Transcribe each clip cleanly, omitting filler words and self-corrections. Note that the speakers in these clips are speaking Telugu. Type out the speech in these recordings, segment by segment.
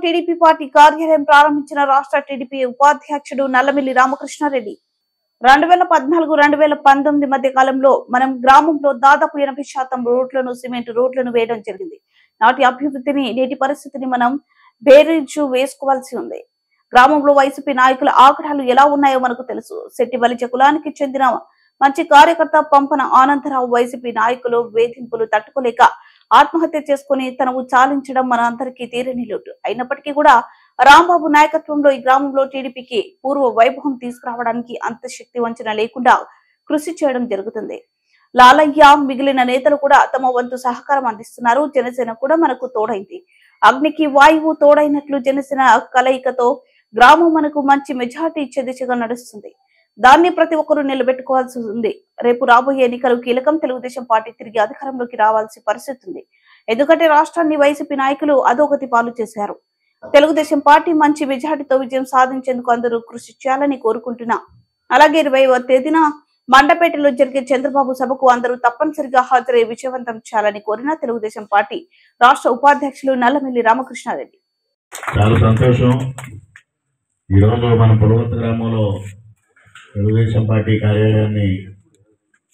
టీడీపీ పార్టీ కార్యాలయం ప్రారంభించిన రాష్ట్ర టీడీపీ ఉపాధ్యక్షుడు నల్లమిల్లి రామకృష్ణారెడ్డి 2014-2019 మధ్య కాలంలో మనం గ్రామంలో దాదాపు 80% రోడ్లను సిమెంట్ రోడ్లను వేయడం జరిగింది. నాటి అభివృద్ధిని నేటి పరిస్థితిని మనం బేరీజు వేసుకోవాల్సి ఉంది. గ్రామంలో వైసీపీ నాయకుల ఆగడాలు ఎలా ఉన్నాయో మనకు తెలుసు. శెట్టి బలిజ కులానికి చెందిన మంచి కార్యకర్త పంపన ఆనందరావు వైసీపీ నాయకులు వేధింపులు తట్టుకోలేక ఆత్మహత్య చేసుకుని తనవు చాలించడం మన అందరికీ తీరని లోటు. అయినప్పటికీ కూడా రాంబాబు నాయకత్వంలో ఈ గ్రామంలో టీడీపీకి పూర్వ వైభవం తీసుకురావడానికి అంత శక్తి వంచన లేకుండా కృషి చేయడం జరుగుతుంది. లాలయ్య మిగిలిన నేతలు కూడా తమ వంతు సహకారం అందిస్తున్నారు. జనసేన కూడా మనకు తోడైంది. అగ్నికి వాయువు తోడైనట్లు జనసేన కలయికతో గ్రామం మనకు మంచి మెజార్టీ ఇచ్చే దిశగా నడుస్తుంది. దాన్ని ప్రతి ఒక్కరూ నిలబెట్టుకోవాల్సి ఉంది. రేపు రాబోయే ఎన్నికలు కీలకం. తెలుగుదేశం పార్టీ తిరిగి అధికారంలోకి రావాల్సిన పరిస్థితి ఉంది. ఎందుకంటే రాష్ట్రాన్ని వైసీపీ నాయకులు అధోగతి పాలు చేశారు. తెలుగుదేశం పార్టీ మంచి మెజార్టీతో విజయం సాధించేందుకు అందరూ కృషి చేయాలని కోరుకుంటున్నా. అలాగే 20వ తేదీన మండపేటలో జరిగే చంద్రబాబు సభకు అందరూ తప్పనిసరిగా హాజరై విజయవంతం చేయాలని కోరిన తెలుగుదేశం పార్టీ రాష్ట్ర ఉపాధ్యక్షులు నల్లమిల్లి రామకృష్ణారెడ్డి. చాలా సంతోషం. ఈరోజు మన పులవర్తి గ్రామంలో తెలుగుదేశం పార్టీ కార్యాలయాన్ని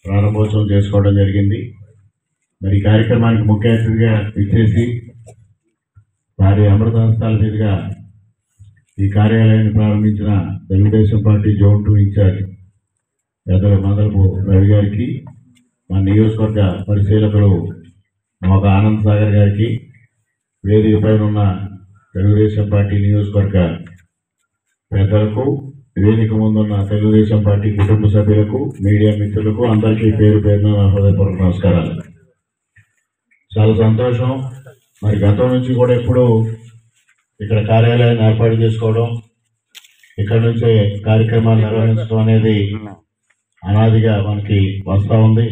ప్రారంభోత్సవం చేసుకోవడం జరిగింది. మరి కార్యక్రమానికి ముఖ్య అతిథిగా ఇచ్చేసి వారి అమృత హస్తాల మీదుగా ఈ కార్యాలయాన్ని ప్రారంభించిన తెలుగుదేశం పార్టీ జోన్ 2 ఇన్ఛార్జ్ పెద్దల మదలపు రవి గారికి, మన నియోజకవర్గ పరిశీలకులు ఒక ఆనంద్ సాగర్ గారికి, వేదిక పైన ఉన్న తెలుగుదేశం పార్టీ నియోజకవర్గ పెద్దలకు, వేదిక ముందున్న తెలుగుదేశం పార్టీ కుటుంబ సభ్యులకు, మీడియా మిత్రులకు అందరికీ పేరు పేరున హృదయపూర్వక నమస్కారాలు. చాలా సంతోషం. మరి గతం నుంచి కూడా ఎప్పుడు ఇక్కడ కార్యాలయాన్ని ఏర్పాటు చేసుకోవడం, ఇక్కడ నుంచే కార్యక్రమాలు నిర్వహించడం అనేది అనాదిగా మనకి వస్తూ ఉంది.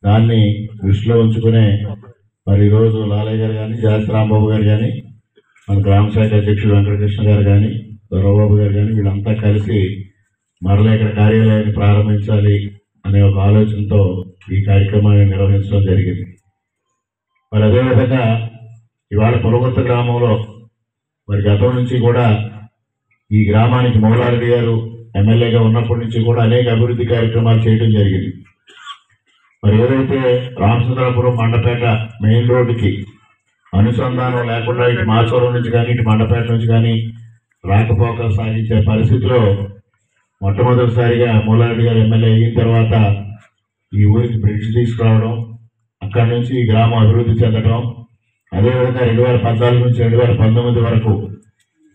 దాన్ని దృష్టిలో ఉంచుకునే మరి ఈరోజు లాలయ్య గారు కానీ, జాస్తి రాంబాబు గారు కానీ, మన గ్రామ శాఖ అధ్యక్షుడు వెంకటకృష్ణ గారు కానీ, దొరబాబు గారు కానీ వీళ్ళంతా కలిసి మరలా ఇక్కడ కార్యాలయాన్ని ప్రారంభించాలి అనే ఒక ఆలోచనతో ఈ కార్యక్రమాన్ని నిర్వహించడం జరిగింది. మరి అదేవిధంగా ఇవాళ పులవర్తి గ్రామంలో మరి గతం నుంచి కూడా ఈ గ్రామానికి మౌలారెడ్డి గారు ఎమ్మెల్యేగా ఉన్నప్పటి నుంచి కూడా అనేక అభివృద్ధి కార్యక్రమాలు చేయడం జరిగింది. మరి ఏదైతే రామచంద్రాపురం మండపేట మెయిన్ రోడ్డుకి అనుసంధానం లేకుండా ఇటు మాచవరం నుంచి కానీ ఇటు మండపేట నుంచి కానీ రాకపోకలు సాగించే పరిస్థితిలో మొట్టమొదటిసారిగా మౌలారెడ్డి గారు ఎమ్మెల్యే అయిన తర్వాత ఈ ఊరికి బ్రిడ్జ్ తీసుకురావడం, అక్కడి నుంచి ఈ గ్రామం అభివృద్ధి చెందడం, అదేవిధంగా 2014 నుంచి 2019 వరకు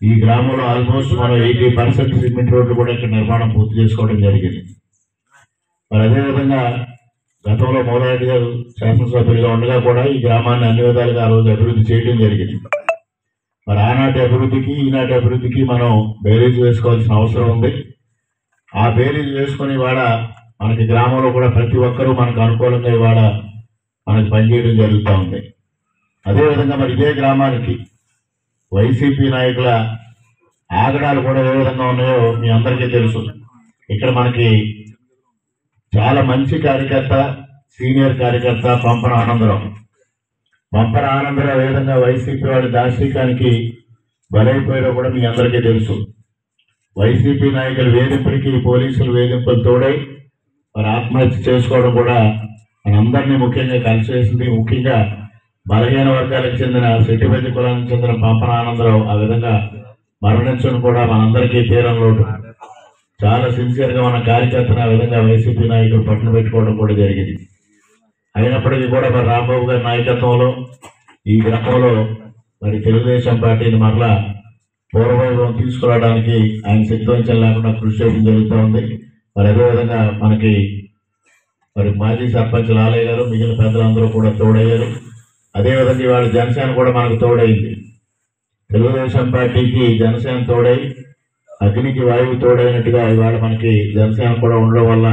ఈ గ్రామంలో ఆల్మోస్ట్ మనం 80% సిమెంట్ రోడ్లు కూడా ఇక్కడ నిర్మాణం పూర్తి చేసుకోవడం జరిగింది. మరి అదేవిధంగా గతంలో మౌలారెడ్డి గారు శాసనసభ్యులుగా ఉండగా కూడా ఈ గ్రామాన్ని అన్ని విధాలుగా ఆ రోజు అభివృద్ధి చేయడం జరిగింది. మరి ఆనాటి అభివృద్ధికి ఈనాటి అభివృద్ధికి మనం బేరీజ్ వేసుకోవాల్సిన అవసరం ఉంది. ఆ బేరీజ్ వేసుకొని ఇవాళ మనకి గ్రామంలో కూడా ప్రతి ఒక్కరూ మనకు అనుకూలంగా ఇవాళ మనకు పనిచేయడం జరుగుతూ ఉంది. అదేవిధంగా మరి ఇదే గ్రామానికి వైసీపీ నాయకుల ఆగడాలు కూడా ఏ విధంగా ఉన్నాయో మీ అందరికీ తెలుసు. ఇక్కడ మనకి చాలా మంచి కార్యకర్త, సీనియర్ కార్యకర్త పంపన ఆనందరావు ఏ విధంగా వైసీపీ వాడి దార్శనికానికి బలైపోయారో కూడా మీ అందరికీ తెలుసు. వైసీపీ నాయకుల వేధింపులకి పోలీసులు వేధింపులు తోడై మరి ఆత్మహత్య చేసుకోవడం కూడా మనందరినీ ముఖ్యంగా కలిసివేసింది. ముఖ్యంగా బలహీన వర్గాలకు చెందిన శెట్టిబెద్ది కులానికి చెందిన పంపన ఆనందరావు ఆ విధంగా మరణించడం కూడా మనందరికీ తీరం లోటు. చాలా సిన్సియర్గా మన కార్యకర్తను ఆ విధంగా వైసీపీ నాయకులు పట్టున పెట్టుకోవడం కూడా జరిగింది. అయినప్పటికీ కూడా మరి రాంబాబు గారి నాయకత్వంలో ఈ గ్రామంలో మరి తెలుగుదేశం పార్టీని మరలా పూర్వవైభవం తీసుకురావడానికి ఆయన శక్తివంచన లేకుండా కృషి చేయడం జరుగుతూ ఉంది. మరి అదేవిధంగా మనకి మరి మాజీ సర్పంచ్ లాలయ్య గారు, మిగిలిన పెద్దలందరూ కూడా తోడయ్యారు. అదేవిధంగా ఇవాళ జనసేన కూడా మనకు తోడైంది. తెలుగుదేశం పార్టీకి జనసేన తోడై అగ్నికి వాయువు తోడైనట్టుగా ఇవాళ మనకి జనసేన కూడా ఉండడం వల్ల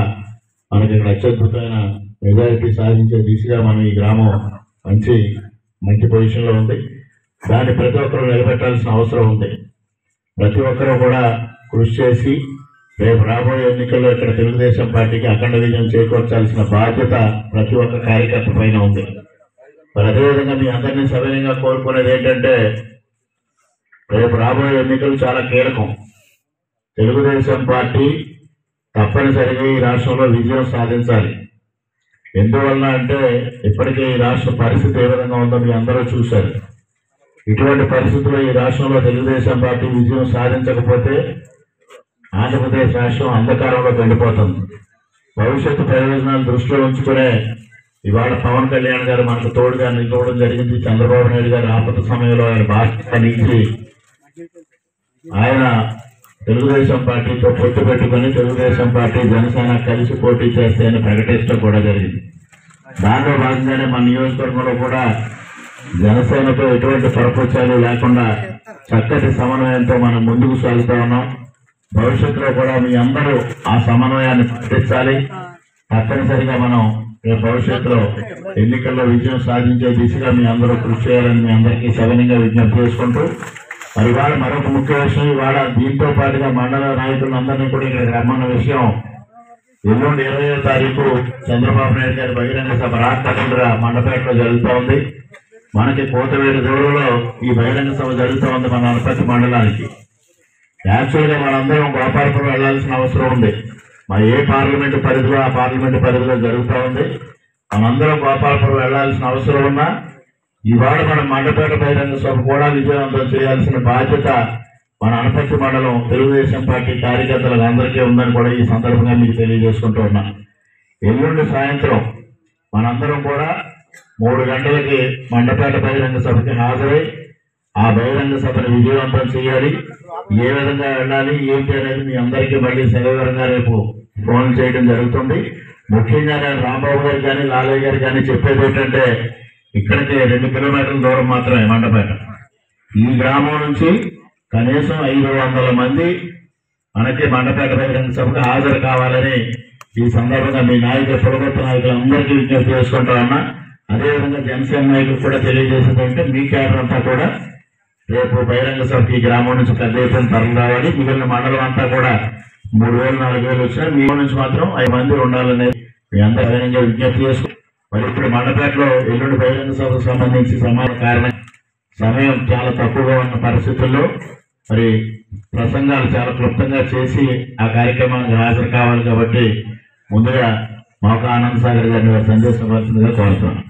మనకి ఇక్కడ అత్యద్భుతమైన మెజారిటీ సాధించే దిశగా మనం ఈ గ్రామం మంచి పొజిషన్లో ఉంది. దాన్ని ప్రతి ఒక్కరూ నిలబెట్టాల్సిన అవసరం ఉంది. ప్రతి ఒక్కరూ కూడా కృషి చేసి రేపు రాబోయే ఎన్నికల్లో ఇక్కడ తెలుగుదేశం పార్టీకి అఖండ విజయం చేకూర్చాల్సిన బాధ్యత ప్రతి ఒక్క కార్యకర్త పైన ఉంది. మరి అదేవిధంగా మీ అందరినీ సవినయంగా కోరుకునేది ఏంటంటే రేపు రాబోయే ఎన్నికలు చాలా కీలకం. తెలుగుదేశం పార్టీ తప్పనిసరిగా ఈ రాష్ట్రంలో విజయం సాధించాలి. ఎందువల్ల అంటే ఇప్పటికే ఈ రాష్ట్ర పరిస్థితి ఏ విధంగా ఉందో మీ అందరూ చూశారు. ఇటువంటి పరిస్థితుల్లో ఈ రాష్ట్రంలో తెలుగుదేశం పార్టీ విజయం సాధించకపోతే ఆంధ్రప్రదేశ్ రాష్ట్రం అంధకారంలోకి వెళ్ళిపోతుంది. భవిష్యత్తు ప్రయోజనాలు దృష్టిలో ఉంచుకునే ఇవాళ పవన్ కళ్యాణ్ గారు మనకు తోడుగా నిలవడం జరిగింది. చంద్రబాబు నాయుడు గారు ఆపద సమయంలో ఆయన బాధ్యత నుంచి ఆయన తెలుగుదేశం పార్టీతో పొత్తు పెట్టుకుని తెలుగుదేశం పార్టీ జనసేన కలిసి పోటీ చేస్తాయని ప్రకటించడం కూడా జరిగింది. దాంట్లో భాగంగానే మన నియోజకవర్గంలో కూడా జనసేనతో ఎటువంటి పరపక్షాలు లేకుండా చక్కటి సమన్వయంతో మనం ముందుకు సాగుతా ఉన్నాం. భవిష్యత్తులో కూడా మీ అందరూ ఆ సమన్వయాన్ని పాటించాలి. తప్పనిసరిగా మనం రేపు భవిష్యత్తులో ఎన్నికల్లో విజయం సాధించే దిశగా మీ అందరూ కృషి చేయాలని మీ అందరికీ సవినయంగా విజ్ఞప్తి చేసుకుంటూ మరి ఇవాళ మరొక ముఖ్య విషయం, ఇవాళ దీంతో పాటుగా మండల నాయకులందరినీ కూడా ఇక్కడికి రమ్మన్న విషయం, ఎల్లుండి 20వ తారీఖు చంద్రబాబు నాయుడు గారి బహిరంగ సభ రాష్ట్ర మండపేటలో జరుగుతూ ఉంది. మనకి కోతవేడు దూరంలో ఈ బహిరంగ సభ జరుగుతూ ఉంది మన అనపర్తి మండలానికి. యాక్చువల్గా మనందరం గోపాలపురం వెళ్లాల్సిన అవసరం ఉంది. మరి ఏ పార్లమెంటు పరిధిలో ఆ పార్లమెంటు పరిధిలో జరుగుతూ ఉంది. మనందరం గోపాలపురం వెళ్లాల్సిన అవసరం ఉన్నా ఇవాళ మన మండపేట బహిరంగ సభ కూడా విజయవంతం చేయాల్సిన బాధ్యత మన అనపర్తి మండలం తెలుగుదేశం పార్టీ కార్యకర్తలకు అందరికీ ఉందని కూడా ఈ సందర్భంగా మీకు తెలియజేసుకుంటూ ఉన్నా. ఎల్లుండి సాయంత్రం మనందరం కూడా 3 గంటలకి మండపేట బహిరంగ సభకి హాజరై ఆ బహిరంగ సభను విజయవంతం చేయాలి. ఏ విధంగా వెళ్ళాలి ఏంటి అనేది మీ అందరికీ మళ్ళీ సవివరంగా రేపు ఫోన్ చేయడం జరుగుతుంది. ముఖ్యంగా నేను రాంబాబు గారు కానీ లాలయ్య గారు కానీ చెప్పేది ఏంటంటే ఇక్కడికి 2 కిలోమీటర్ల దూరం మాత్రమే మండపేట. ఈ గ్రామం నుంచి కనీసం 500 మంది మనకి మండపేట బహిరంగ సభకు హాజరు కావాలని ఈ సందర్భంగా మీ నాయకులు ప్రభుత్వ నాయకులందరికీ విజ్ఞప్తి చేసుకుంటా ఉన్నా. అదేవిధంగా జనసేన నాయకులు కూడా తెలియజేసేది అంటే మీ క్యాడర్ అంతా కూడా రేపు బహిరంగ సభకి ఈ గ్రామం నుంచి పెద్ద ఎత్తున తరలి రావాలి. మిగిలిన మండలం అంతా కూడా 3000-4000 వచ్చినా మీ నుంచి మాత్రం 5 మంది ఉండాలనేది మీ అందరూ అదనంగా విజ్ఞప్తి చేసుకుంటారు. మరి ఇప్పుడు మండపేటలో ఎల్లుండి బహిరంగ సభకు సంబంధించి సమాన కారణం సమయం చాలా తక్కువగా ఉన్న పరిస్థితుల్లో మరి ప్రసంగాలు చాలా క్లుప్తంగా చేసి ఆ కార్యక్రమానికి హాజరు కావాలి. కాబట్టి ముందుగా మోకా ఆనంద్ సాగర్ గారిని సందేశం ఇవ్వాల్సిందిగా కోరుతున్నాను.